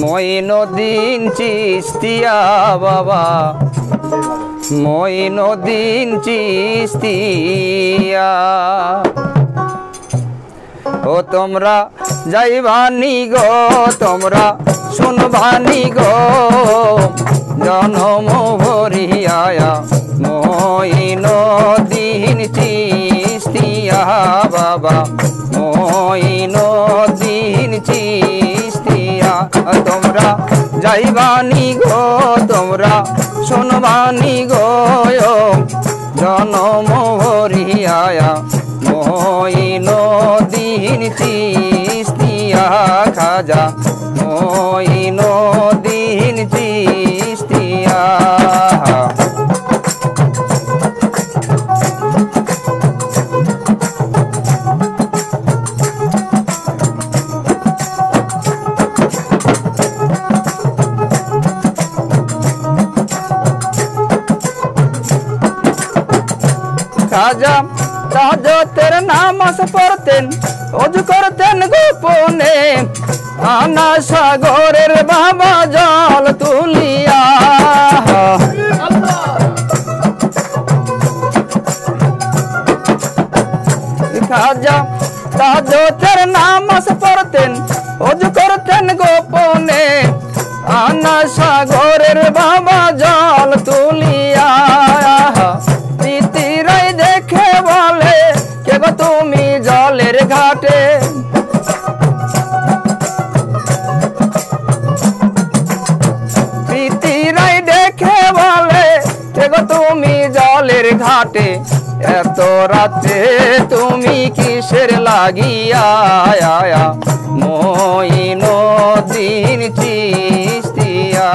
মঈনুদ্দিন চিশতিয়া বাবা মঈনুদ্দিন চিশতিয়া ও তোমরা যাইবানি গো তোমরা শুনবানি গো জনম ভরিয়া মঈনুদ্দিন চিশতিয়া বাবা মঈনুদ্দিন চিশতিয়া তোমরা যাইবানি গো তোমরা শুনবানি গো জনম ভরিয়া মঈনুদ্দিন চিশতিয়া খাজা মঈনুদ্দিন চিশতিয়া খাজা তাহাজ্জুদের নামাজ পড়তেন ওযু করতেন গোপনে আনা সাগরের বাবা জল তুলিয়া খাজা তাহাজ্জুদের নামাজ পড়তেন ওযু করতেন গোপনে আনা সাগরের বাবা জল তুলিয়া দেখে বলে কে গো তুমি জলের ঘাটে প্রীতিরাই দেখে বলে কে গো তুমি জলের ঘাটে এত রাতে তুমি কিসের লাগিয়া মঈনুদ্দিন চিশতিয়া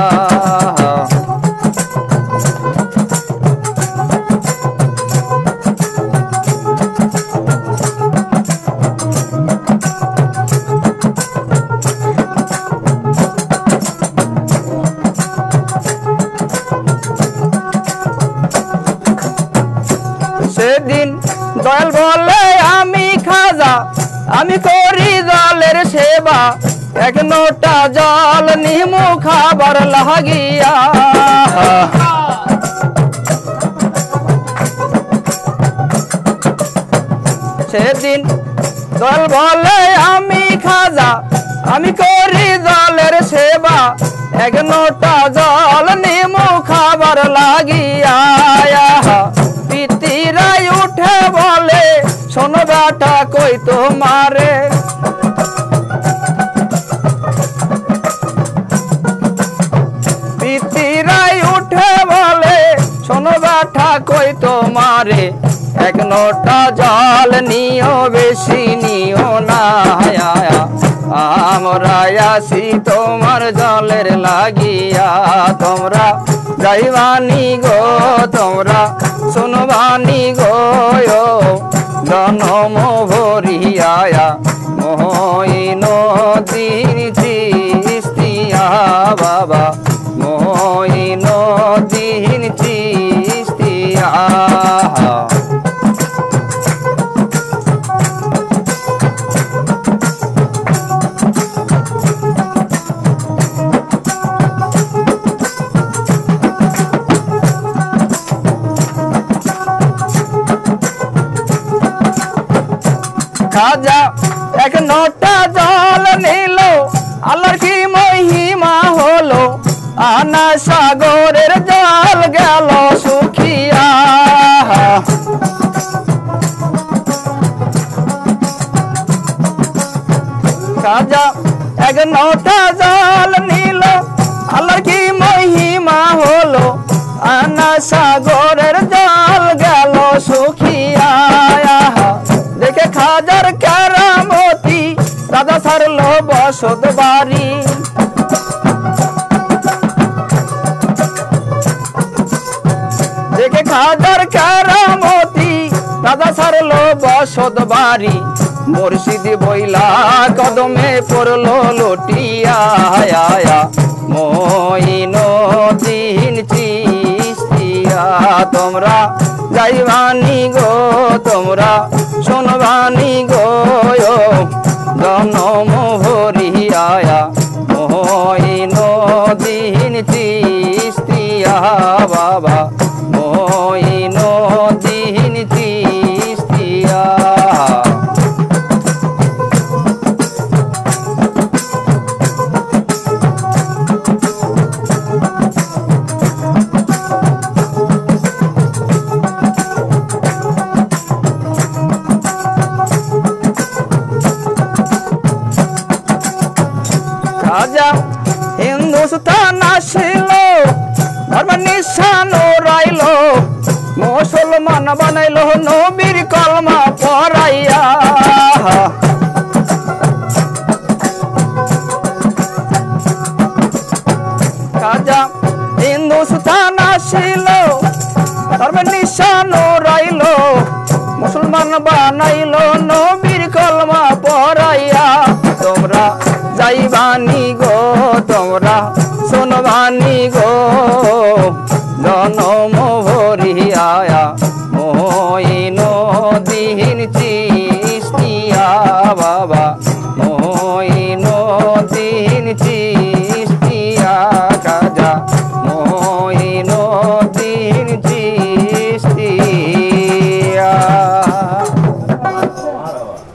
সেদিন দয়াল বলে আমি খাজা আমি করি জলের সেবা এক নোটা জল নিমু খাবার লাগিয়া সেদিন দয়াল বলে আমি খাজা আমি করি জলের সেবা এক নোটা জল নিমু খাবার লাগিয়া পিতিরাই উঠে বলে শোনো বেটা কই তোমারে পিতিরাই উঠে বলে শোনো বেটা কই তোমারে এক নোটা জল নিও বেশি নিও না আমরা আসি তোমার জলের লাগিয়া তোমরা যাইবানি গো তোমরা শুনবানি গো জনম ভরিয়া মঈনুদ্দিন চিশতিয়া বাবা মঈনুদ্দিন চিশতিয়া খাজা এক নোটা জল নিল আল্লাহর কি মহিমা হলো আনা সাগরের জল গেল শুকিয়া খাজা এক নোটা জল নিল আল্লাহর কি মহিমা হলো আনা সাগরের জল গেল শুকিয়া দেখে খাজার কেরামতি রাজা সারলো বসত বাড়ি দেখে খাজার কেরামতি রাজা সারলো বসত বাড়ি মুর্শিদ বইলা কদমে পড়লো লটিয়া মঈনুদ্দিন চিশতিয়া তোমরা যাইবানি গো তোমরা শুনবানি গো জনম ভরিয়া দিন চিস্তিয়া বাবা মঈনুদ্দিন চিস্তিয়া। রাজা হিন্দুস্তান আসিল ধর্ম নিশান রাইল মুসলমান বানাইল নবীর কলমা পড়াইয়া। রাজা হিন্দুস্তান আসিল ধর্ম নিশান রাইল মুসলমান বানাইল নবীর কলমা পড়াইয়া। তোমরা যাইবানি গো তোমরা শুনবানি গো জনম ভরিয়া মঈনুদ্দিন চিস্তিয়া বাবা মঈনুদ্দিন চিস্তিয়া।